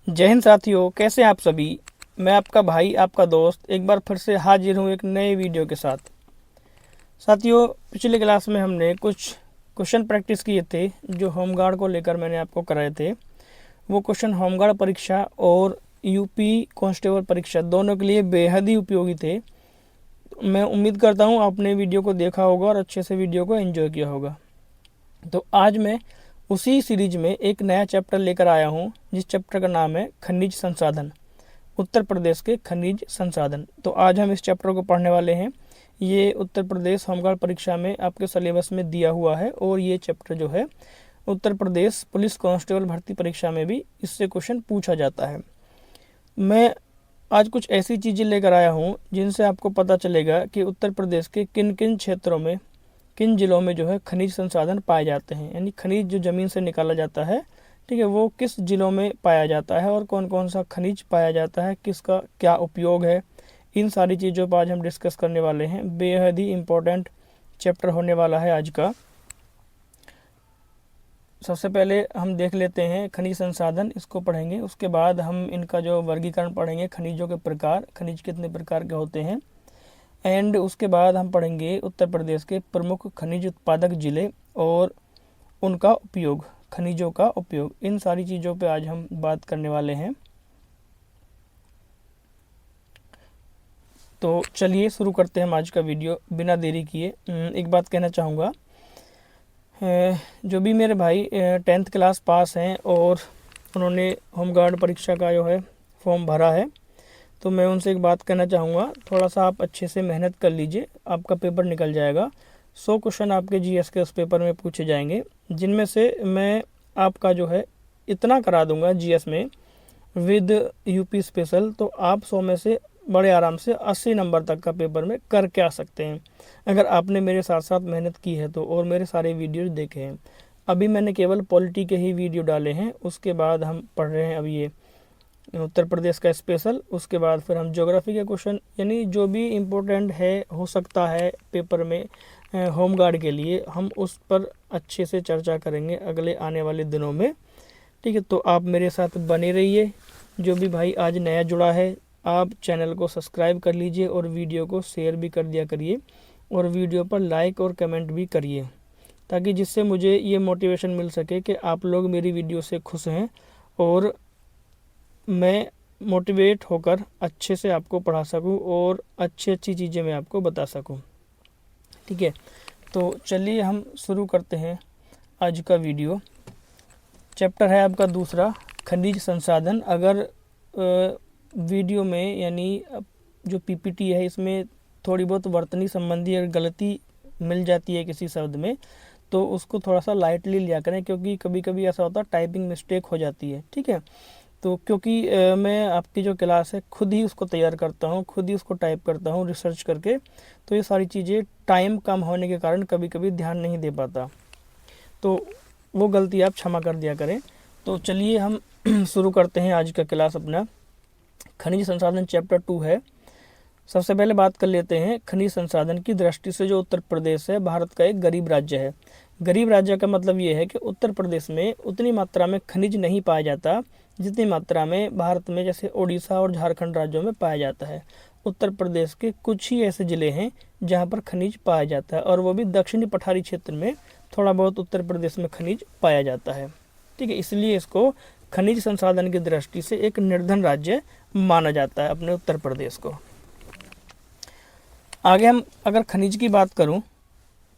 जय हिंद साथियों, कैसे हैं आप सभी। मैं आपका भाई, आपका दोस्त एक बार फिर से हाजिर हूँ एक नए वीडियो के साथ। साथियों, पिछले क्लास में हमने कुछ क्वेश्चन प्रैक्टिस किए थे जो होमगार्ड को लेकर मैंने आपको कराए थे। वो क्वेश्चन होमगार्ड परीक्षा और यूपी कांस्टेबल परीक्षा दोनों के लिए बेहद ही उपयोगी थे। मैं उम्मीद करता हूँ आपने वीडियो को देखा होगा और अच्छे से वीडियो को एंजॉय किया होगा। तो आज मैं उसी सीरीज में एक नया चैप्टर लेकर आया हूँ जिस चैप्टर का नाम है खनिज संसाधन, उत्तर प्रदेश के खनिज संसाधन। तो आज हम इस चैप्टर को पढ़ने वाले हैं। ये उत्तर प्रदेश होमगार्ड परीक्षा में आपके सिलेबस में दिया हुआ है और ये चैप्टर जो है उत्तर प्रदेश पुलिस कांस्टेबल भर्ती परीक्षा में भी इससे क्वेश्चन पूछा जाता है। मैं आज कुछ ऐसी चीज़ें लेकर आया हूँ जिनसे आपको पता चलेगा कि उत्तर प्रदेश के किन किन क्षेत्रों में, किन जिलों में जो है खनिज संसाधन पाए जाते हैं, यानी खनिज जो ज़मीन से निकाला जाता है, ठीक है, वो किस जिलों में पाया जाता है और कौन कौन सा खनिज पाया जाता है, किसका क्या उपयोग है। इन सारी चीज़ों पर आज हम डिस्कस करने वाले हैं। बेहद ही इम्पोर्टेंट चैप्टर होने वाला है आज का। सबसे पहले हम देख लेते हैं खनिज संसाधन, इसको पढ़ेंगे। उसके बाद हम इनका जो वर्गीकरण पढ़ेंगे, खनिजों के प्रकार, खनिज कितने प्रकार के होते हैं। एंड उसके बाद हम पढ़ेंगे उत्तर प्रदेश के प्रमुख खनिज उत्पादक जिले और उनका उपयोग, खनिजों का उपयोग। इन सारी चीज़ों पे आज हम बात करने वाले हैं। तो चलिए शुरू करते हैं हम आज का वीडियो बिना देरी किए। एक बात कहना चाहूँगा, जो भी मेरे भाई 10th क्लास पास हैं और उन्होंने होमगार्ड परीक्षा का जो है फॉर्म भरा है, तो मैं उनसे एक बात कहना चाहूँगा, थोड़ा सा आप अच्छे से मेहनत कर लीजिए, आपका पेपर निकल जाएगा। 100 क्वेश्चन आपके जीएस के उस पेपर में पूछे जाएंगे, जिनमें से मैं आपका जो है इतना करा दूंगा जीएस में विद यूपी स्पेशल, तो आप 100 में से बड़े आराम से 80 नंबर तक का पेपर में करके आ सकते हैं, अगर आपने मेरे साथ साथ मेहनत की है तो और मेरे सारे वीडियोज देखे हैं। अभी मैंने केवल पॉलिटी के ही वीडियो डाले हैं, उसके बाद हम पढ़ रहे हैं अभी ये उत्तर प्रदेश का स्पेशल। उसके बाद फिर हम ज्योग्राफी के क्वेश्चन, यानी जो भी इम्पोर्टेंट है हो सकता है पेपर में होमगार्ड के लिए, हम उस पर अच्छे से चर्चा करेंगे अगले आने वाले दिनों में। ठीक है, तो आप मेरे साथ बने रहिए। जो भी भाई आज नया जुड़ा है, आप चैनल को सब्सक्राइब कर लीजिए और वीडियो को शेयर भी कर दिया करिए और वीडियो पर लाइक और कमेंट भी करिए, ताकि जिससे मुझे ये मोटिवेशन मिल सके कि आप लोग मेरी वीडियो से खुश हैं और मैं मोटिवेट होकर अच्छे से आपको पढ़ा सकूं और अच्छी अच्छी चीज़ें मैं आपको बता सकूं। ठीक है, तो चलिए हम शुरू करते हैं आज का वीडियो। चैप्टर है आपका दूसरा, खनिज संसाधन। अगर वीडियो में, यानी जो पीपीटी है, इसमें थोड़ी बहुत वर्तनी संबंधी अगर गलती मिल जाती है किसी शब्द में, तो उसको थोड़ा सा लाइटली लिया करें, क्योंकि कभी कभी ऐसा होता है टाइपिंग मिस्टेक हो जाती है। ठीक है, तो क्योंकि मैं आपकी जो क्लास है खुद ही उसको तैयार करता हूँ, खुद ही उसको टाइप करता हूँ रिसर्च करके, तो ये सारी चीज़ें टाइम कम होने के कारण कभी कभी ध्यान नहीं दे पाता, तो वो गलती आप क्षमा कर दिया करें। तो चलिए हम शुरू करते हैं आज का क्लास अपना। खनिज संसाधन चैप्टर 2 है। सबसे पहले बात कर लेते हैं खनिज संसाधन की दृष्टि से जो उत्तर प्रदेश है भारत का एक गरीब राज्य है। गरीब राज्य का मतलब ये है कि उत्तर प्रदेश में उतनी मात्रा में खनिज नहीं पाया जाता जितनी मात्रा में भारत में जैसे उड़ीसा और झारखंड राज्यों में पाया जाता है। उत्तर प्रदेश के कुछ ही ऐसे ज़िले हैं जहाँ पर खनिज पाया जाता है, और वो भी दक्षिणी पठारी क्षेत्र में थोड़ा बहुत उत्तर प्रदेश में खनिज पाया जाता है। ठीक है, इसलिए इसको खनिज संसाधन की दृष्टि से एक निर्धन राज्य माना जाता है अपने उत्तर प्रदेश को। आगे हम अगर खनिज की बात करूं,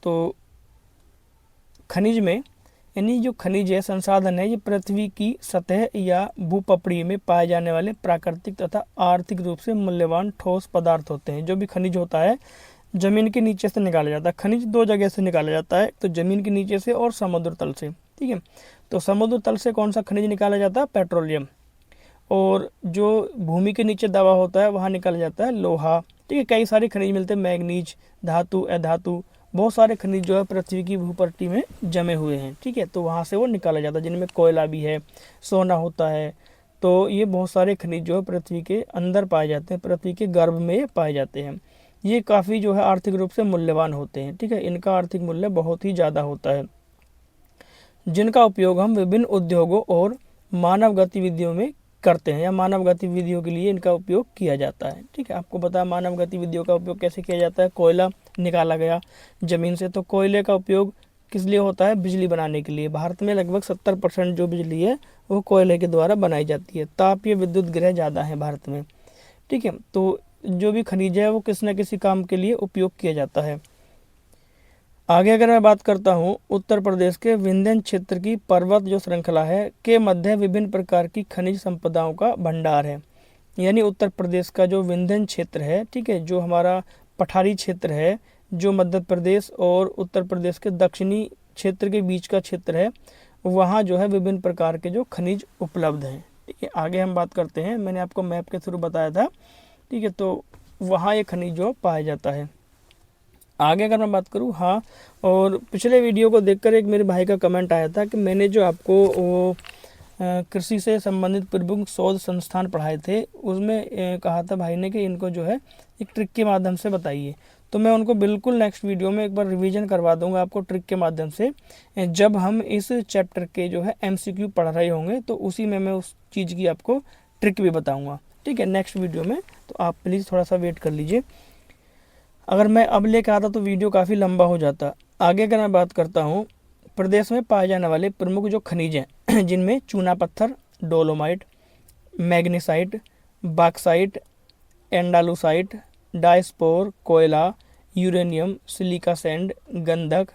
तो खनिज में, यानी जो खनिज है, संसाधन है, ये पृथ्वी की सतह या भूपपड़ी में पाए जाने वाले प्राकृतिक तथा आर्थिक रूप से मूल्यवान ठोस पदार्थ होते हैं। जो भी खनिज होता है जमीन के नीचे से निकाला जाता है। खनिज दो जगह से निकाला जाता है, तो जमीन के नीचे से और समुद्र तल से। ठीक है, तो समुद्र तल से कौन सा खनिज निकाला जाता है? पेट्रोलियम। और जो भूमि के नीचे दबा होता है वहाँ निकाला जाता है लोहा। ठीक है, कई सारे खनिज मिलते हैं, मैग्नीज, धातु, अधातु, बहुत सारे खनिज जो है पृथ्वी की भूपट्टी में जमे हुए हैं। ठीक है, तो वहाँ से वो निकाला जाता है, जिनमें कोयला भी है, सोना होता है। तो ये बहुत सारे खनिज जो है पृथ्वी के अंदर पाए जाते हैं, पृथ्वी के गर्भ में पाए जाते हैं। ये काफ़ी जो है आर्थिक रूप से मूल्यवान होते हैं। ठीक है, इनका आर्थिक मूल्य बहुत ही ज़्यादा होता है, जिनका उपयोग हम विभिन्न उद्योगों और मानव गतिविधियों में करते हैं या मानव गतिविधियों के लिए इनका उपयोग किया जाता है। ठीक है, आपको पता है मानव गतिविधियों का उपयोग कैसे किया जाता है। कोयला निकाला गया ज़मीन से, तो कोयले का उपयोग किस लिए होता है? बिजली बनाने के लिए। भारत में लगभग 70% जो बिजली है वो कोयले के द्वारा बनाई जाती है। तापीय विद्युत गृह ज़्यादा है भारत में। ठीक है, तो जो भी खनिज है वो किसी न किसी काम के लिए उपयोग किया जाता है। आगे अगर मैं बात करता हूँ, उत्तर प्रदेश के विंध्य क्षेत्र की पर्वत जो श्रृंखला है के मध्य विभिन्न प्रकार की खनिज संपदाओं का भंडार है। यानी उत्तर प्रदेश का जो विंध्य क्षेत्र है, ठीक है, जो हमारा पठारी क्षेत्र है, जो मध्य प्रदेश और उत्तर प्रदेश के दक्षिणी क्षेत्र के बीच का क्षेत्र है, वहाँ जो है विभिन्न प्रकार के जो खनिज उपलब्ध हैं। ठीक है, आगे हम बात करते हैं। मैंने आपको मैप के थ्रू बताया था। ठीक है, तो वहाँ ये खनिज जो पाया जाता है। आगे अगर मैं बात करूँ, हाँ, और पिछले वीडियो को देखकर एक मेरे भाई का कमेंट आया था कि मैंने जो आपको वो कृषि से संबंधित प्रमुख शोध संस्थान पढ़ाए थे, उसमें कहा था भाई ने कि इनको जो है एक ट्रिक के माध्यम से बताइए। तो मैं उनको बिल्कुल नेक्स्ट वीडियो में एक बार रिवीजन करवा दूंगा आपको ट्रिक के माध्यम से, जब हम इस चैप्टर के जो है MCQ पढ़ रहे होंगे, तो उसी में मैं उस चीज़ की आपको ट्रिक भी बताऊँगा। ठीक है, नेक्स्ट वीडियो में, तो आप प्लीज़ थोड़ा सा वेट कर लीजिए। अगर मैं अब लेकर आता तो वीडियो काफ़ी लंबा हो जाता। आगे अगर मैं बात करता हूँ, प्रदेश में पाए जाने वाले प्रमुख जो खनिज हैं जिनमें चूना पत्थर, डोलोमाइट, मैग्नीसाइट, बॉक्साइट, एंडालुसाइट, डायस्पोर, कोयला, यूरेनियम, सिलिका सैंड, गंधक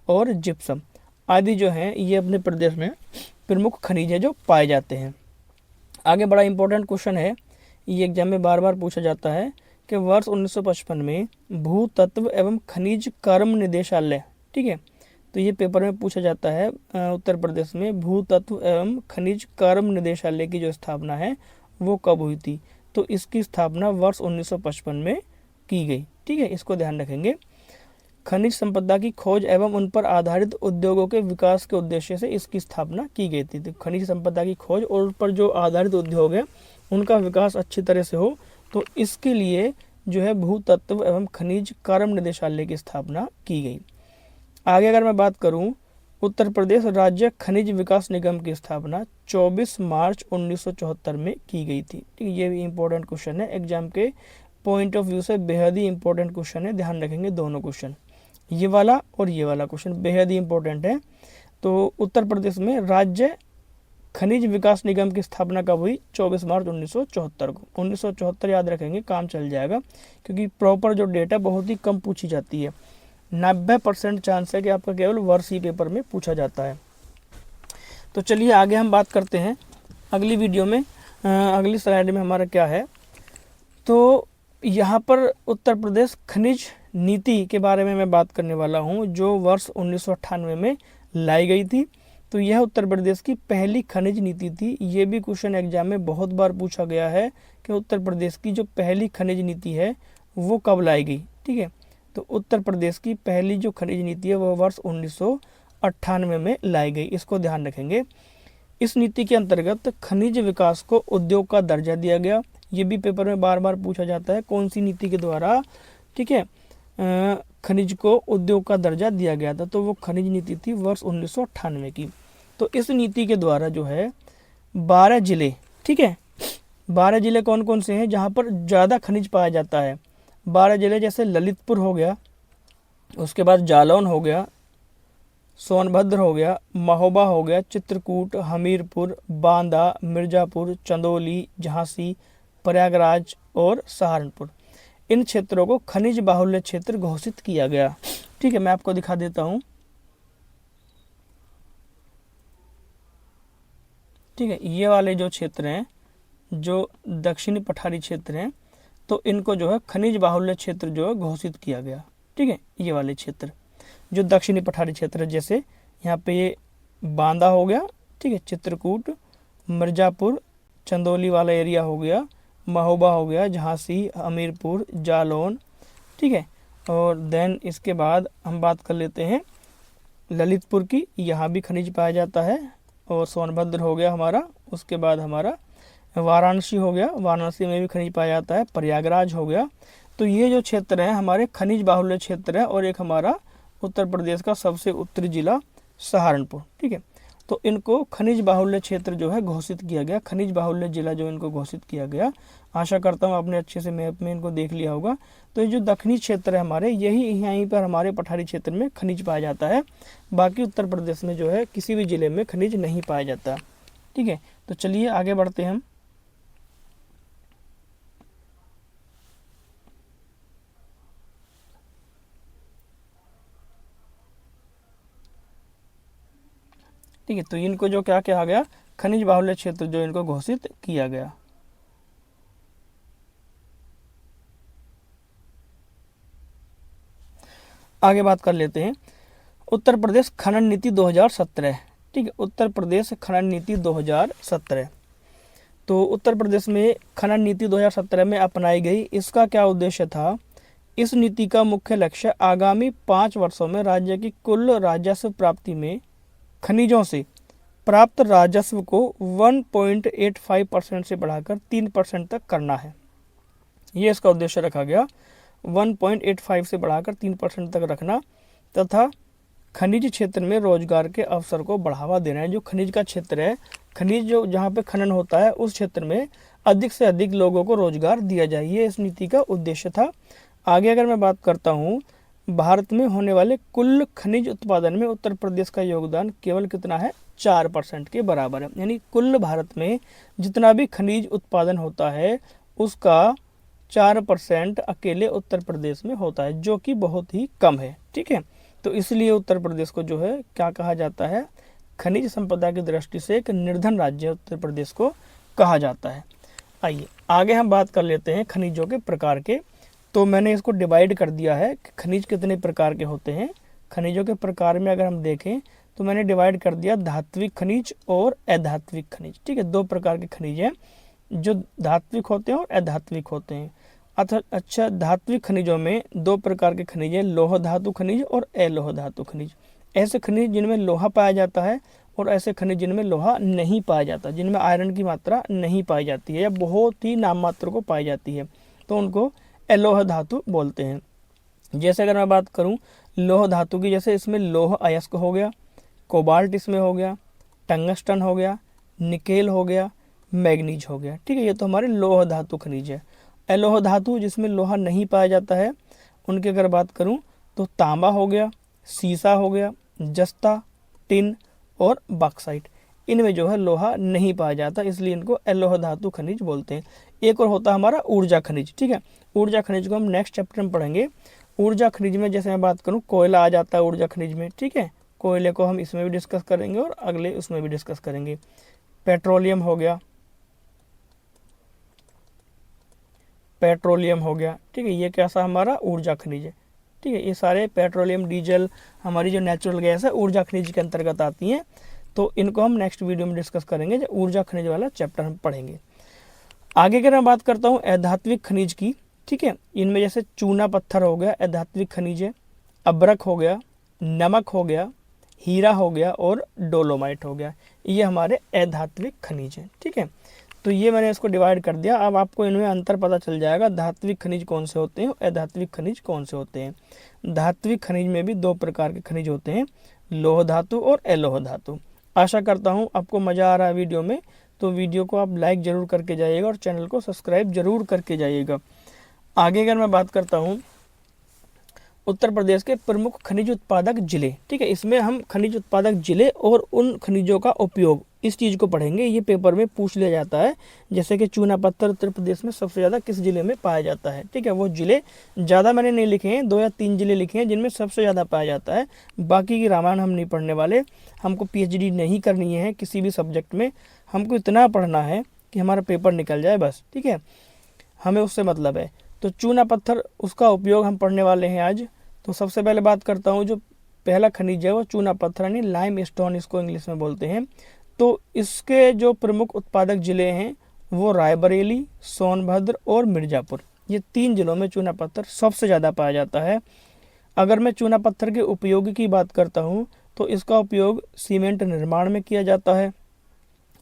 और जिप्सम आदि जो हैं ये अपने प्रदेश में प्रमुख खनिज है जो पाए जाते हैं। आगे बड़ा इंपॉर्टेंट क्वेश्चन है, ये एग्जाम में बार बार पूछा जाता है कि वर्ष 1955 में भूतत्व एवं खनिज कर्म निदेशालय, ठीक है, तो ये पेपर में पूछा जाता है, उत्तर प्रदेश में भूतत्व एवं खनिज कर्म निदेशालय की जो स्थापना है वो कब हुई थी? तो इसकी स्थापना वर्ष 1955 में की गई। ठीक है, इसको ध्यान रखेंगे। खनिज संपदा की खोज एवं उन पर आधारित उद्योगों के विकास के उद्देश्य से इसकी स्थापना की गई थी। तो खनिज संपदा की खोज और उन पर जो आधारित उद्योग है उनका विकास अच्छी तरह से हो, तो इसके लिए जो है भूतत्व एवं खनिज कर्म निदेशालय की स्थापना की गई। आगे अगर मैं बात करूं, उत्तर प्रदेश राज्य खनिज विकास निगम की स्थापना 24 मार्च 1974 में की गई थी। ठीक है, ये भी इंपॉर्टेंट क्वेश्चन है, एग्जाम के पॉइंट ऑफ व्यू से बेहद ही इंपॉर्टेंट क्वेश्चन है, ध्यान रखेंगे दोनों क्वेश्चन, ये वाला और ये वाला क्वेश्चन बेहद ही इंपॉर्टेंट है। तो उत्तर प्रदेश में राज्य खनिज विकास निगम की स्थापना कब हुई? 24 मार्च 1974 को। 1974 याद रखेंगे, काम चल जाएगा, क्योंकि प्रॉपर जो डेट है बहुत ही कम पूछी जाती है। 90% चांस है कि आपका केवल वर्षीय पेपर में पूछा जाता है। तो चलिए आगे हम बात करते हैं अगली वीडियो में। अगली स्लाइड में हमारा क्या है, तो यहाँ पर उत्तर प्रदेश खनिज नीति के बारे में मैं बात करने वाला हूँ, जो वर्ष 1998 में लाई गई थी। तो यह उत्तर प्रदेश की पहली खनिज नीति थी। ये भी क्वेश्चन एग्जाम में बहुत बार पूछा गया है कि उत्तर प्रदेश की जो पहली खनिज नीति है वो कब लाई गई। ठीक है, तो उत्तर प्रदेश की पहली जो खनिज नीति है वो वर्ष 1998 में लाई गई, इसको ध्यान रखेंगे। इस नीति के अंतर्गत खनिज विकास को उद्योग का दर्जा दिया गया। ये भी पेपर में बार बार पूछा जाता है, कौन सी नीति के द्वारा, ठीक है, खनिज को उद्योग का दर्जा दिया गया था? तो वो खनिज नीति थी वर्ष 1998 की। तो इस नीति के द्वारा जो है 12 जिले, ठीक है, 12 जिले कौन कौन से हैं जहाँ पर ज़्यादा खनिज पाया जाता है? 12 जिले जैसे ललितपुर हो गया, उसके बाद जालौन हो गया, सोनभद्र हो गया, महोबा हो गया, चित्रकूट, हमीरपुर, बांदा, मिर्ज़ापुर, चंदौली, झांसी, प्रयागराज और सहारनपुर। इन क्षेत्रों को खनिज बाहुल्य क्षेत्र घोषित किया गया। ठीक है, मैं आपको दिखा देता हूँ। ठीक है, ये वाले जो क्षेत्र हैं, जो दक्षिणी पठारी क्षेत्र हैं, तो इनको जो है खनिज बाहुल्य क्षेत्र जो है घोषित किया गया। ठीक है, ये वाले क्षेत्र जो दक्षिणी पठारी क्षेत्र है, जैसे यहाँ पे ये बांदा हो गया, ठीक है, चित्रकूट, मिर्ज़ापुर, चंदौली वाला एरिया हो गया, महोबा हो गया, झांसी, हमीरपुर, जालौन, ठीक है, और देन इसके बाद हम बात कर लेते हैं ललितपुर की, यहाँ भी खनिज पाया जाता है, और सोनभद्र हो गया हमारा, उसके बाद हमारा वाराणसी हो गया, वाराणसी में भी खनिज पाया जाता है, प्रयागराज हो गया। तो ये जो क्षेत्र हैं हमारे खनिज बाहुल्य क्षेत्र है, और एक हमारा उत्तर प्रदेश का सबसे उत्तरी जिला सहारनपुर। ठीक है, तो इनको खनिज बाहुल्य क्षेत्र जो है घोषित किया गया, खनिज बाहुल्य जिला जो इनको घोषित किया गया। आशा करता हूँ आपने अच्छे से मैप में इनको देख लिया होगा। तो ये जो दक्षिणी क्षेत्र है हमारे, यही यहीं पर हमारे पठारी क्षेत्र में खनिज पाया जाता है। बाकी उत्तर प्रदेश में जो है किसी भी जिले में खनिज नहीं पाया जाता। ठीक है, तो चलिए आगे बढ़ते हैं हम। ठीक है, तो इनको जो क्या कहा गया, खनिज बाहुल्य क्षेत्र जो इनको घोषित किया गया। आगे बात कर लेते हैं उत्तर प्रदेश खनन नीति 2017। ठीक है, उत्तर प्रदेश खनन नीति 2017। तो उत्तर प्रदेश में खनन नीति 2017 में अपनाई गई। इसका क्या उद्देश्य था? इस नीति का मुख्य लक्ष्य आगामी 5 वर्षों में राज्य की कुल राजस्व प्राप्ति में खनिजों से प्राप्त राजस्व को 1.85% से बढ़ाकर 3% तक करना है। ये इसका उद्देश्य रखा गया, 1.85 से बढ़ाकर 3% तक रखना, तथा खनिज क्षेत्र में रोजगार के अवसर को बढ़ावा देना है। जो खनिज का क्षेत्र है, खनिज जो जहाँ पे खनन होता है उस क्षेत्र में अधिक से अधिक लोगों को रोजगार दिया जाए, ये इस नीति का उद्देश्य था। आगे अगर मैं बात करता हूँ, भारत में होने वाले कुल खनिज उत्पादन में उत्तर प्रदेश का योगदान केवल कितना है? 4% के बराबर है। यानी कुल भारत में जितना भी खनिज उत्पादन होता है उसका 4% अकेले उत्तर प्रदेश में होता है, जो कि बहुत ही कम है। ठीक है, तो इसलिए उत्तर प्रदेश को जो है क्या कहा जाता है? खनिज संपदा की दृष्टि से एक निर्धन राज्य उत्तर प्रदेश को कहा जाता है। आइए आगे हम बात कर लेते हैं खनिजों के प्रकार के। तो मैंने इसको डिवाइड कर दिया है कि खनिज कितने प्रकार के होते हैं। खनिजों के प्रकार में अगर हम देखें तो मैंने डिवाइड कर दिया धात्विक खनिज और अधात्विक खनिज। ठीक है, 2 प्रकार के खनिज हैं जो धात्विक होते हैं और अधात्विक होते हैं। अच्छा, धात्विक खनिजों में 2 प्रकार के खनिज हैं, लोह धातु खनिज और अलोह धातु खनिज। ऐसे खनिज जिनमें लोहा पाया जाता है और ऐसे खनिज जिनमें लोहा नहीं पाया जाता, जिनमें आयरन की मात्रा नहीं पाई जाती है या बहुत ही नाम मात्र को पाई जाती है, तो उनको अलोह धातु बोलते हैं। जैसे अगर मैं बात करूं लोह धातु की, जैसे इसमें लोह अयस्क हो गया, कोबाल्ट इसमें हो गया, टंगस्टन हो गया, निकेल हो गया, मैग्नीज हो गया। ठीक है, ये तो हमारे लोह धातु खनिज है। अलोह धातु जिसमें लोहा नहीं पाया जाता है, उनकी अगर बात करूं तो तांबा हो गया, सीसा हो गया, जस्ता, टिन और बॉक्साइट। इनमें जो है लोहा नहीं पाया जाता, इसलिए इनको अलोह धातु खनिज बोलते हैं। एक और होता है हमारा ऊर्जा खनिज। ठीक है, ऊर्जा खनिज को हम नेक्स्ट चैप्टर में पढ़ेंगे। ऊर्जा खनिज में जैसे मैं बात करूं, कोयला आ जाता है ऊर्जा खनिज में। ठीक है, कोयले को हम इसमें भी डिस्कस करेंगे और अगले उसमें भी डिस्कस करेंगे। पेट्रोलियम हो गया, पेट्रोलियम हो गया। ठीक है, ये कैसा हमारा ऊर्जा खनिज है। ठीक है, ये सारे पेट्रोलियम, डीजल, हमारी जो नेचुरल गैस है ऊर्जा खनिज के अंतर्गत आती हैं। तो इनको हम नेक्स्ट वीडियो में डिस्कस करेंगे, जो ऊर्जा खनिज वाला चैप्टर हम पढ़ेंगे। आगे अगर मैं बात करता हूँ अधात्विक खनिज की, ठीक है, इनमें जैसे चूना पत्थर हो गया अधात्विक खनिज है, अब्रक हो गया, नमक हो गया, हीरा हो गया और डोलोमाइट हो गया, ये हमारे अधात्विक खनिज हैं। ठीक है, तो ये मैंने इसको डिवाइड कर दिया। अब आपको इनमें अंतर पता चल जाएगा, धात्विक खनिज कौन से होते हैं और अधात्विक खनिज कौन से होते हैं। धात्विक खनिज में भी 2 प्रकार के खनिज होते हैं, लोह धातु और अलोह धातु। आशा करता हूँ आपको मज़ा आ रहा है वीडियो में, तो वीडियो को आप लाइक ज़रूर करके जाइएगा और चैनल को सब्सक्राइब ज़रूर करके जाइएगा। आगे अगर मैं बात करता हूँ उत्तर प्रदेश के प्रमुख खनिज उत्पादक जिले। ठीक है, इसमें हम खनिज उत्पादक जिले और उन खनिजों का उपयोग, इस चीज़ को पढ़ेंगे। ये पेपर में पूछ लिया जाता है, जैसे कि चूना पत्थर उत्तर प्रदेश में सबसे ज़्यादा किस जिले में पाया जाता है। ठीक है, वो जिले ज़्यादा मैंने नहीं लिखे हैं, 2 या 3 जिले लिखे हैं जिनमें सबसे ज़्यादा पाया जाता है। बाकी की रामायण हम नहीं पढ़ने वाले, हमको PhD नहीं करनी है किसी भी सब्जेक्ट में, हमको इतना पढ़ना है कि हमारा पेपर निकल जाए बस। ठीक है, हमें उससे मतलब है। तो चूना पत्थर, उसका उपयोग हम पढ़ने वाले हैं आज। तो सबसे पहले बात करता हूँ, जो पहला खनिज है वो चूना पत्थर यानी लाइम स्टोन इसको इंग्लिश में बोलते हैं। तो इसके जो प्रमुख उत्पादक जिले हैं वो रायबरेली, सोनभद्र और मिर्ज़ापुर, ये 3 जिलों में चूना पत्थर सबसे ज़्यादा पाया जाता है। अगर मैं चूना पत्थर के उपयोग की बात करता हूँ तो इसका उपयोग सीमेंट निर्माण में किया जाता है,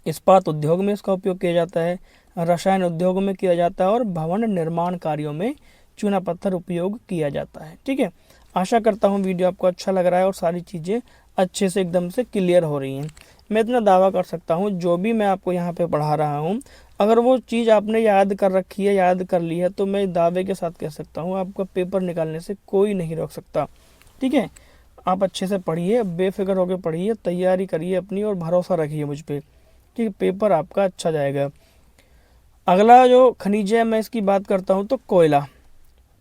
इस्पात उद्योग में इसका उपयोग किया जाता है, रसायन उद्योग में किया जाता है और भवन निर्माण कार्यों में चूना पत्थर उपयोग किया जाता है। ठीक है, आशा करता हूँ वीडियो आपको अच्छा लग रहा है और सारी चीज़ें अच्छे से एकदम से क्लियर हो रही हैं। मैं इतना दावा कर सकता हूँ, जो भी मैं आपको यहाँ पे पढ़ा रहा हूँ, अगर वो चीज़ आपने याद कर रखी है, याद कर ली है, तो मैं दावे के साथ कह सकता हूँ आपका पेपर निकालने से कोई नहीं रोक सकता। ठीक है, आप अच्छे से पढ़िए, बेफिक्र होकर पढ़िए, तैयारी करिए अपनी और भरोसा रखिए मुझ पर कि पेपर आपका अच्छा जाएगा। अगला जो खनिज है मैं इसकी बात करता हूँ तो कोयला,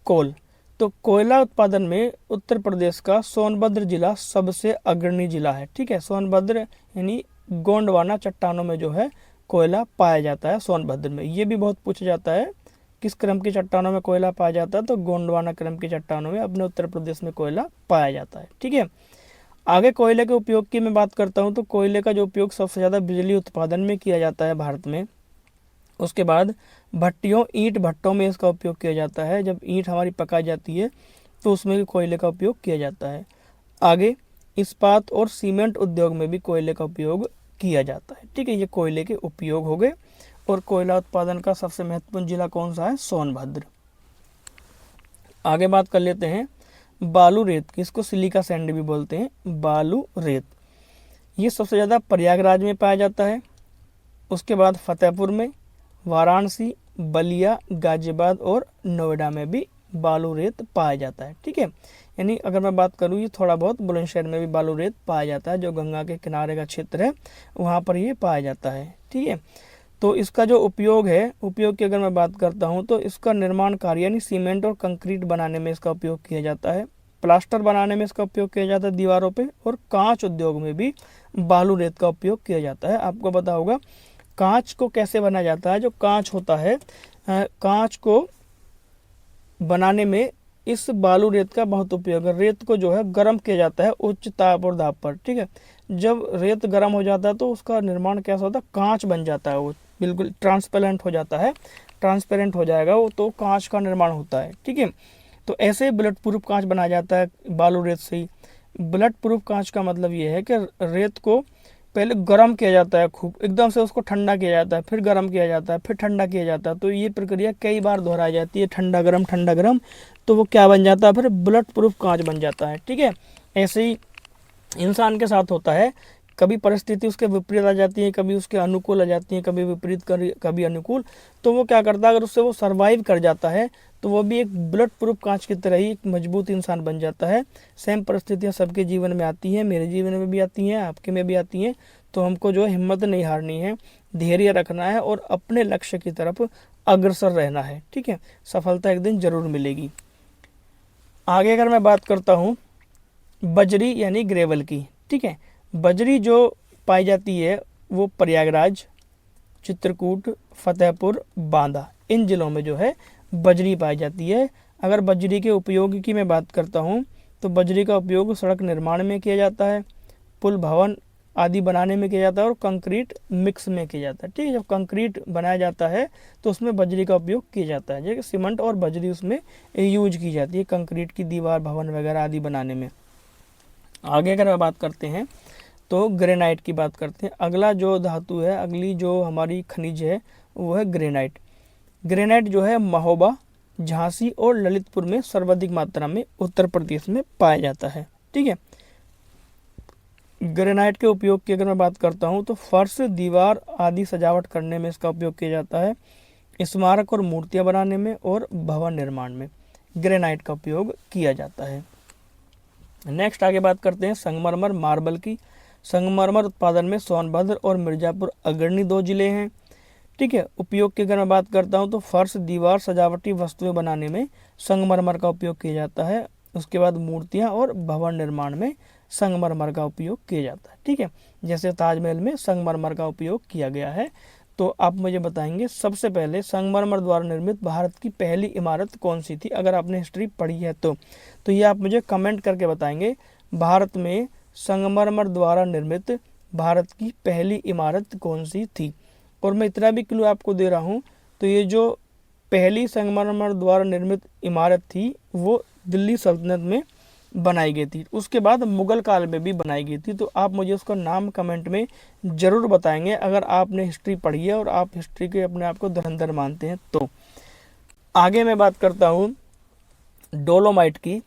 कोल। तो कोयला उत्पादन में उत्तर प्रदेश का सोनभद्र जिला सबसे अग्रणी जिला है। ठीक है, सोनभद्र यानी गोंडवाना चट्टानों में जो है कोयला पाया जाता है सोनभद्र में। ये भी बहुत पूछा जाता है किस क्रम की चट्टानों में कोयला पाया जाता है, तो गोंडवाना क्रम की चट्टानों में अपने उत्तर प्रदेश में कोयला पाया जाता है। ठीक है, आगे कोयले के उपयोग की मैं बात करता हूँ तो कोयले का जो उपयोग सबसे ज़्यादा बिजली उत्पादन में किया जाता है भारत में। उसके बाद भट्टियों, ईंट भट्टों में इसका उपयोग किया जाता है। जब ईंट हमारी पकाई जाती है तो उसमें भी कोयले का उपयोग किया जाता है। आगे इस्पात और सीमेंट उद्योग में भी कोयले का उपयोग किया जाता है। ठीक है, ये कोयले के उपयोग हो गए। और कोयला उत्पादन का सबसे महत्वपूर्ण जिला कौन सा है? सोनभद्र। आगे बात कर लेते हैं बालू रेत की, इसको सिलिका सैंड भी बोलते हैं, बालू रेत। ये सबसे ज़्यादा प्रयागराज में पाया जाता है। उसके बाद फतेहपुर में, वाराणसी, बलिया, गाजियाबाद और नोएडा में भी बालू रेत पाया जाता है। ठीक है, यानी अगर मैं बात करूँ ये थोड़ा बहुत बुलंदशहर में भी बालू रेत पाया जाता है, जो गंगा के किनारे का क्षेत्र है वहाँ पर ये पाया जाता है। ठीक है, तो इसका जो उपयोग है, उपयोग की अगर मैं बात करता हूँ तो इसका निर्माण कार्य यानी सीमेंट और कंक्रीट बनाने में इसका उपयोग किया जाता है, प्लास्टर बनाने में इसका उपयोग किया जाता है दीवारों पे, और कांच उद्योग में भी बालू रेत का उपयोग किया जाता है। आपको पता होगा कांच को कैसे बनाया जाता है। जो कांच होता है, कांच को बनाने में इस बालू रेत का बहुत उपयोग है। रेत को जो है गर्म किया जाता है उच्च ताप और दाब पर। ठीक है, जब रेत गर्म हो जाता है तो उसका निर्माण कैसा होता है? कांच बन जाता है, वो बिल्कुल ट्रांसपेरेंट हो जाता है, ट्रांसपेरेंट हो जाएगा वो, तो कांच का निर्माण होता है। ठीक है, तो ऐसे बुलेट प्रूफ कांच बनाया जाता है बालू रेत से ही। बुलेट प्रूफ कांच का मतलब ये है कि रेत को पहले गर्म किया जाता है, खूब एकदम से उसको ठंडा किया जाता है, फिर गर्म किया जाता है, फिर ठंडा किया जाता है। तो ये प्रक्रिया कई बार दोहराई जाती है, ठंडा गर्म, तो वो क्या बन जाता है? फिर बुलेट प्रूफ कांच बन जाता है। ठीक है, ऐसे ही इंसान के साथ होता है, कभी परिस्थिति उसके विपरीत आ जाती है, कभी उसके अनुकूल आ जाती है, कभी विपरीत कभी अनुकूल, तो वो क्या करता है? अगर उससे वो सर्वाइव कर जाता है तो वो भी एक बुलेट प्रूफ कांच की तरह ही एक मजबूत इंसान बन जाता है। सेम परिस्थितियाँ सबके जीवन में आती हैं, मेरे जीवन में भी आती हैं, आपके में भी आती हैं। तो हमको जो है हिम्मत नहीं हारनी है, धैर्य रखना है और अपने लक्ष्य की तरफ अग्रसर रहना है। ठीक है, सफलता एक दिन जरूर मिलेगी। आगे अगर मैं बात करता हूँ बजरी यानी ग्रेवल की। ठीक है, बजरी जो पाई जाती है वो प्रयागराज, चित्रकूट, फतेहपुर, बांदा, इन जिलों में जो है बजरी पाई जाती है। अगर बजरी के उपयोग की मैं बात करता हूँ तो बजरी का उपयोग सड़क निर्माण में किया जाता है, पुल भवन आदि बनाने में किया जाता है और कंक्रीट मिक्स में किया जाता है। ठीक है, जब कंक्रीट बनाया जाता है तो उसमें बजरी का उपयोग किया जाता है, जैसे सीमेंट और बजरी उसमें यूज की जाती है कंक्रीट की दीवार, भवन वगैरह आदि बनाने में। आगे अगर मैं बात करते हैं तो ग्रेनाइट की बात करते हैं। अगला जो धातु है, अगली जो हमारी खनिज है वो है ग्रेनाइट। ग्रेनाइट जो है महोबा, झांसी और ललितपुर में सर्वाधिक मात्रा में उत्तर प्रदेश में पाया जाता है। ठीक है, ग्रेनाइट के उपयोग की अगर मैं बात करता हूँ तो फर्श, दीवार आदि सजावट करने में इसका उपयोग किया जाता है, स्मारक और मूर्तियाँ बनाने में और भवन निर्माण में ग्रेनाइट का उपयोग किया जाता है। नेक्स्ट आगे बात करते हैं संगमरमर मार्बल की। संगमरमर उत्पादन में सोनभद्र और मिर्ज़ापुर अग्रणी 2 जिले हैं। ठीक है, उपयोग की अगर मैं बात करता हूँ तो फर्श, दीवार, सजावटी वस्तुएं बनाने में संगमरमर का उपयोग किया जाता है। उसके बाद मूर्तियाँ और भवन निर्माण में संगमरमर का उपयोग किया जाता है। ठीक है, जैसे ताजमहल में संगमरमर का उपयोग किया गया है। तो आप मुझे बताएंगे सबसे पहले संगमरमर द्वारा निर्मित भारत की पहली इमारत कौन सी थी? अगर आपने हिस्ट्री पढ़ी है तो ये आप मुझे कमेंट करके बताएंगे, भारत में संगमरमर द्वारा निर्मित भारत की पहली इमारत कौन सी थी। और मैं इतना भी क्लू आपको दे रहा हूँ, तो ये जो पहली संगमरमर द्वारा निर्मित इमारत थी वो दिल्ली सल्तनत में बनाई गई थी, उसके बाद मुगल काल में भी बनाई गई थी। तो आप मुझे उसका नाम कमेंट में ज़रूर बताएंगे अगर आपने हिस्ट्री पढ़ी है और आप हिस्ट्री के अपने आप को धुरंधर मानते हैं तो। आगे मैं बात करता हूँ डोलोमाइट की।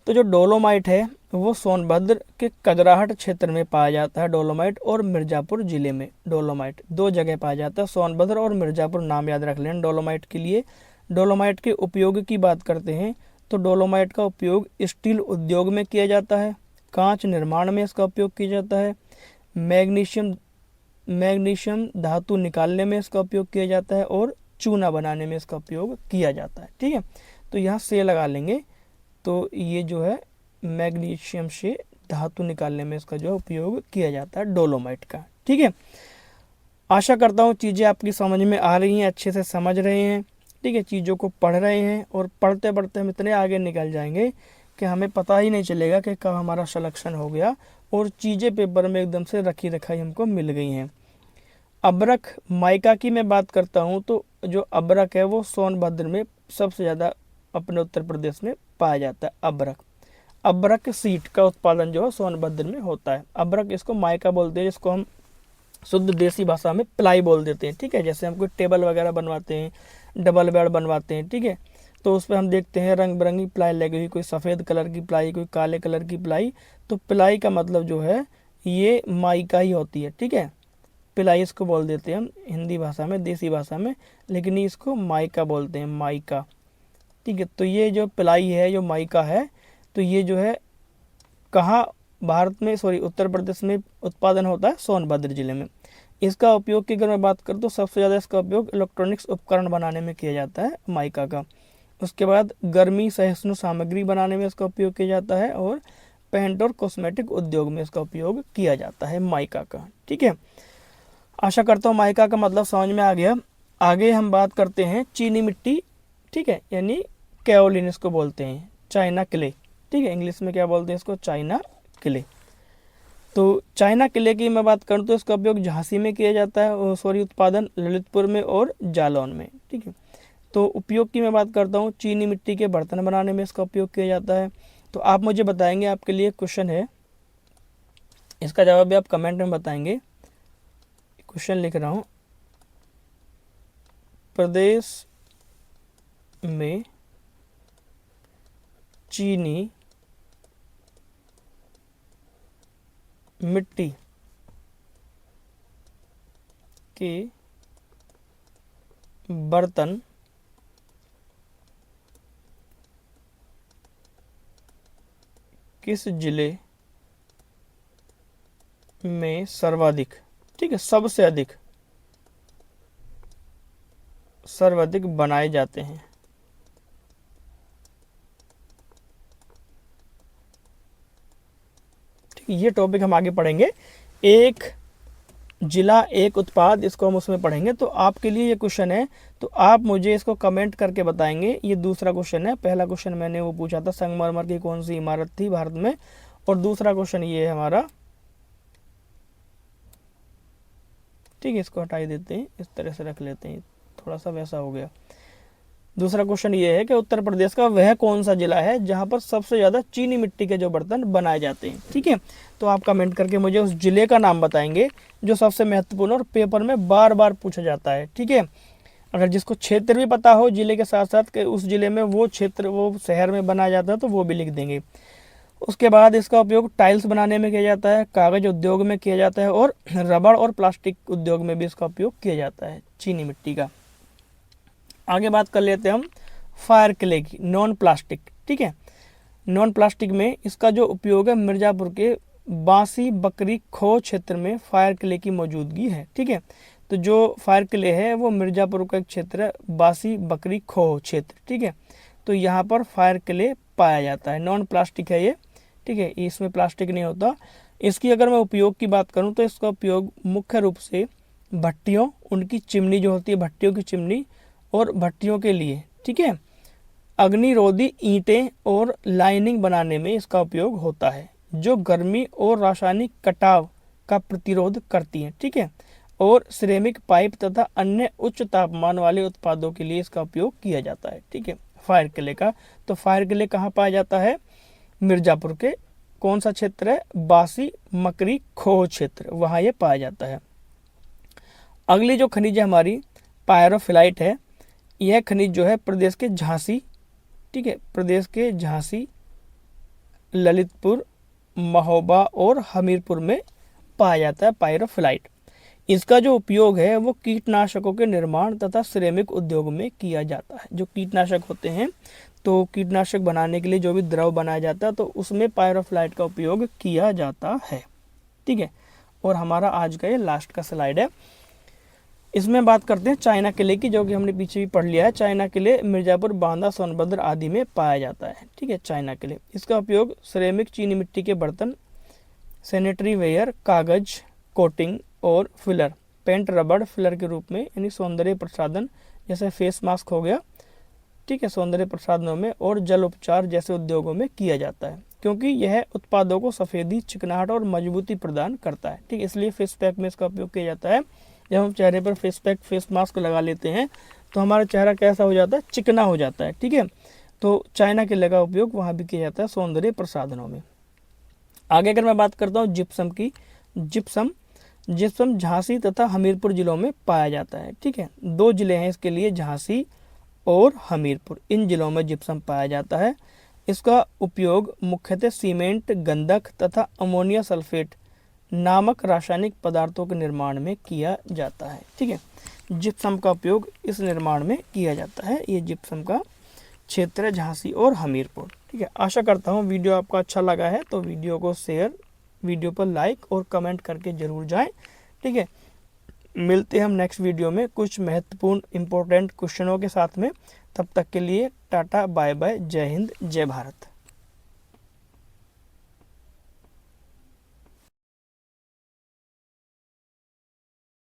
तो जो डोलोमाइट है वो सोनभद्र के कजराहट क्षेत्र में पाया जाता है, डोलोमाइट, और मिर्ज़ापुर ज़िले में। डोलोमाइट 2 जगह पाया जाता है, सोनभद्र और मिर्ज़ापुर, नाम याद रख लेना डोलोमाइट के लिए। डोलोमाइट के उपयोग की बात करते हैं तो डोलोमाइट का उपयोग स्टील उद्योग में किया जाता है, कांच निर्माण में इसका उपयोग किया जाता है, मैग्नीशियम धातु निकालने में इसका उपयोग किया जाता है, और चूना बनाने में इसका उपयोग किया जाता है। ठीक है, तो यहाँ से लगा लेंगे। तो ये जो है मैग्नीशियम से धातु निकालने में इसका जो उपयोग किया जाता है डोलोमाइट का। ठीक है, आशा करता हूँ चीज़ें आपकी समझ में आ रही हैं, अच्छे से समझ रहे हैं। ठीक है, चीज़ों को पढ़ रहे हैं, और पढ़ते पढ़ते हम इतने आगे निकल जाएंगे कि हमें पता ही नहीं चलेगा कि कब हमारा सिलेक्शन हो गया और चीज़ें पेपर में एकदम से रखी रखाई हमको मिल गई हैं। अबरख माइका की मैं बात करता हूँ तो जो अबरख है वो सोनभद्र में सबसे ज़्यादा अपने उत्तर प्रदेश में पाया जाता है। अबरख सीट का उत्पादन जो है सोनभद्र में होता है। अबरख इसको माइका बोलते हैं, जिसको हम शुद्ध देसी भाषा में प्लाई बोल देते हैं। ठीक है, जैसे हम कोई टेबल वगैरह बनवाते हैं, डबल बेड बनवाते हैं, ठीक है, तो उस पर हम देखते हैं रंग बिरंगी प्लाई लगी हुई, कोई सफ़ेद कलर की प्लाई, कोई काले कलर की प्लाई। तो प्लाई का मतलब जो है ये माइका ही होती है। ठीक है, प्लाई इसको बोल देते हैं हम हिंदी भाषा में, देसी भाषा में, लेकिन इसको माइका बोलते हैं, माइका। ठीक है, तो ये जो प्लाई है, जो माइका है, तो ये जो है कहाँ भारत में, उत्तर प्रदेश में उत्पादन होता है, सोनभद्र जिले में। इसका उपयोग की अगर मैं बात करूँ तो सबसे ज़्यादा इसका उपयोग इलेक्ट्रॉनिक्स उपकरण बनाने में किया जाता है माइका का। उसके बाद गर्मी सहिष्णु सामग्री बनाने में इसका उपयोग किया जाता है, और पेंट और कॉस्मेटिक उद्योग में इसका उपयोग किया जाता है माइका का। ठीक है, आशा करता हूँ माइका का मतलब समझ में आ गया। आगे हम बात करते हैं चीनी मिट्टी। ठीक है, यानी कैओलिन इसको बोलते हैं, चाइना क्ले। ठीक है, इंग्लिश में क्या बोलते हैं इसको, चाइना क्ले। तो चाइना क्ले की मैं बात करूँ तो इसका उपयोग झांसी में किया जाता है, उत्पादन ललितपुर में और जालौन में। ठीक है, तो उपयोग की मैं बात करता हूँ, चीनी मिट्टी के बर्तन बनाने में इसका उपयोग किया जाता है। तो आप मुझे बताएंगे, आपके लिए क्वेश्चन है, इसका जवाब भी आप कमेंट में बताएंगे। क्वेश्चन लिख रहा हूँ, प्रदेश में चीनी मिट्टी के बर्तन किस जिले में सर्वाधिक, ठीक है, सबसे अधिक, सर्वाधिक बनाए जाते हैं। ठीक, ये टॉपिक हम आगे पढ़ेंगे, एक जिला एक उत्पाद, इसको हम उसमें पढ़ेंगे। तो आपके लिए ये क्वेश्चन है, तो आप मुझे इसको कमेंट करके बताएंगे। ये दूसरा क्वेश्चन है, पहला क्वेश्चन मैंने वो पूछा था संगमरमर की कौन सी इमारत थी भारत में, और दूसरा क्वेश्चन ये है हमारा। ठीक है, इसको हटा ही देते हैं, इस तरह से रख लेते हैं, थोड़ा सा वैसा हो गया। दूसरा क्वेश्चन ये है कि उत्तर प्रदेश का वह कौन सा जिला है जहां पर सबसे ज़्यादा चीनी मिट्टी के जो बर्तन बनाए जाते हैं। ठीक है, तो आप कमेंट करके मुझे उस जिले का नाम बताएंगे जो सबसे महत्वपूर्ण और पेपर में बार बार पूछा जाता है। ठीक है, अगर जिसको क्षेत्र भी पता हो जिले के साथ साथ कि उस जिले में वो क्षेत्र, वो शहर में बनाया जाता है, तो वो भी लिख देंगे। उसके बाद इसका उपयोग टाइल्स बनाने में किया जाता है, कागज़ उद्योग में किया जाता है, और रबड़ और प्लास्टिक उद्योग में भी इसका उपयोग किया जाता है चीनी मिट्टी का। आगे बात कर लेते हैं हम फायर क्ले की, नॉन प्लास्टिक। ठीक है, नॉन प्लास्टिक में इसका जो उपयोग है, मिर्ज़ापुर के बांसी बकरी खो क्षेत्र में फायर क्ले की मौजूदगी है। ठीक है, तो जो फायर क्ले है वो मिर्ज़ापुर का एक क्षेत्र है, बांसी बकरी खो क्षेत्र। ठीक है, तो यहाँ पर फायर क्ले पाया जाता है, नॉन प्लास्टिक है ये। ठीक है, इसमें प्लास्टिक नहीं होता। इसकी अगर मैं उपयोग की बात करूँ तो इसका उपयोग मुख्य रूप से भट्टियों, उनकी चिमनी जो होती है, भट्टियों की चिमनी और भट्टियों के लिए, ठीक है, अग्निरोधी ईंटें और लाइनिंग बनाने में इसका उपयोग होता है, जो गर्मी और रासायनिक कटाव का प्रतिरोध करती हैं। ठीक है, और सिरेमिक पाइप तथा अन्य उच्च तापमान वाले उत्पादों के लिए इसका उपयोग किया जाता है। ठीक है, फायर क्ले का, तो फायर क्ले कहाँ पाया जाता है, मिर्ज़ापुर के कौन सा क्षेत्र है, बांसी मकरी खो क्षेत्र, वहाँ ये पाया जाता है। अगली जो खनिज हमारी पायरोफिलाइट है, यह खनिज जो है प्रदेश के झांसी, ठीक है, प्रदेश के झांसी ललितपुर, महोबा और हमीरपुर में पाया जाता है पायरोफिलाइट। इसका जो उपयोग है वो कीटनाशकों के निर्माण तथा सिरेमिक उद्योग में किया जाता है। जो कीटनाशक होते हैं, तो कीटनाशक बनाने के लिए जो भी द्रव बनाया जाता है तो उसमें पायरोफ्लाइट का उपयोग किया जाता है। ठीक है, और हमारा आज का ये लास्ट का स्लाइड है। इसमें बात करते हैं चाइना किले की, जो कि हमने पीछे भी पढ़ लिया है। चाइना किले मिर्ज़ापुर, बांदा, सोनभद्र आदि में पाया जाता है। ठीक है, चाइना किले। इसका उपयोग सिरेमिक, चीनी मिट्टी के बर्तन, सैनिटरी वेयर, कागज, कोटिंग और फिलर, पेंट, रबड़, फिलर के रूप में, यानी सौंदर्य प्रसाधन जैसे फेस मास्क हो गया, ठीक है, सौंदर्य प्रसाधनों में, और जल उपचार जैसे उद्योगों में किया जाता है, क्योंकि यह उत्पादों को सफ़ेदी, चिकनाहट और मजबूती प्रदान करता है। ठीक है, इसलिए फेस पैक में इसका उपयोग किया जाता है। जब हम चेहरे पर फेस पैक, फेस मास्क लगा लेते हैं तो हमारा चेहरा कैसा हो जाता है, चिकना हो जाता है। ठीक है, तो चाइना किले का उपयोग वहाँ भी किया जाता है सौंदर्य प्रसाधनों में। आगे अगर मैं बात करता हूँ जिप्सम की, जिप्सम झांसी तथा हमीरपुर जिलों में पाया जाता है। ठीक है, 2 जिले हैं इसके लिए, झांसी और हमीरपुर। इन जिलों में जिप्सम पाया जाता है। इसका उपयोग मुख्यतः सीमेंट, गंधक तथा अमोनिया सल्फेट नामक रासायनिक पदार्थों के निर्माण में किया जाता है। ठीक है, जिप्सम का उपयोग इस निर्माण में किया जाता है। ये जिप्सम का क्षेत्र है झांसी और हमीरपुर। ठीक है, आशा करता हूँ वीडियो आपको अच्छा लगा है, तो वीडियो को शेयर, वीडियो पर लाइक और कमेंट करके ज़रूर जाएं। ठीक है, मिलते हैं हम नेक्स्ट वीडियो में कुछ महत्वपूर्ण इंपॉर्टेंट क्वेश्चनों के साथ में। तब तक के लिए टाटा, बाय बाय, जय हिंद, जय भारत।